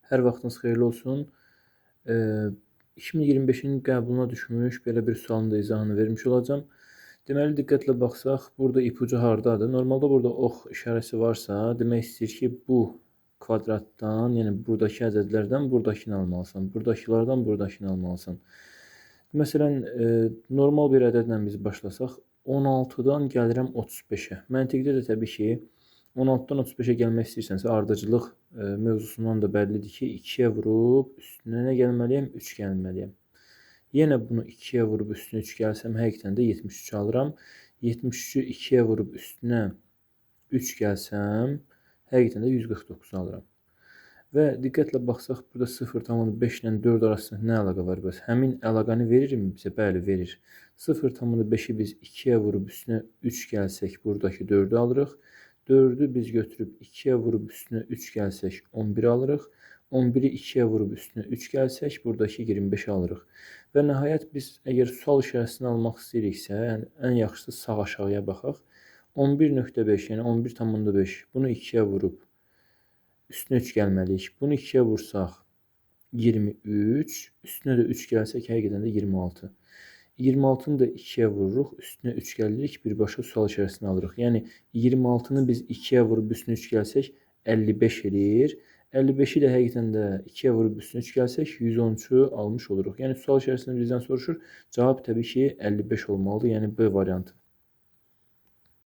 Hər vaxtınız xeyirli olsun. 2025-in qəbuluna düşmüş belə bir sualın da izahını vermiş olacağam. Deməli, diqqətlə baxsaq, burada ipucu hardadır? Normalda burada ox işarəsi varsa, demək istəyir ki, bu kvadratdan, yəni buradakı ədədlərdən buradakini almalısan, buradakılardan buradakini almalısan. Məsələn, normal bir ədədlə biz başlasaq, 16-dan gəlirəm 35-ə. Məntiqdə də təbii ki, 16-dan 35-ə gəlmək istəyirsənsə, ardıcıllıq mövzusundan da bəllidir ki, 2-yə vurub üstünə nə gəlməliyəm? 3 gəlməliyəm. Yenə bunu 2-yə vurub üstünə 3 gəlsəm, həqiqətən də 73 alıram. 73-ü 2-yə vurub üstünə 3 gəlsəm, həqiqətən də 149 alıram. Və diqqətlə baxsaq, burada 0,5 ilə 4 arasında nə əlaqə var? Bəs həmin əlaqəni verirmi bizə? Bəli, verir. 0,5-i biz 2-yə vurub üstünə 3 gəlsək, buradakı 4-ü alırıq. 4-ü biz götürüb 2-yə vurub üstünə 3 gəlsək, 11 alırıq. 11-i 2-yə vurub üstünə 3 gəlsək, buradakı 25 alırıq. Və nəhayət biz əgər sual işarəsini almaq istəyiriksə, yəni ən yaxşısı sağ aşağıya baxaq. 11,5, yəni 11,5. Bunu 2-yə vurub üstünə 3 gəlməliyik. Bunu 2-yə vursaq 23, üstünə də 3 gəlsək, həqiqətən də 26. 26-nı da 2-yə vururuq, üstünə 3 gəlirik, birbaşa sual içərisini alırıq. Yəni 26-nı biz 2-yə vurub üstünə 3 gəlsək 55 eləyir. 55-i də həqiqətən də 2-yə vurub üstünə 3 gəlsək 113-ü almış oluruq. Yəni sual içərisində bizdən soruşur. Cavab təbii ki 55 olmalıdır, yəni B variantı.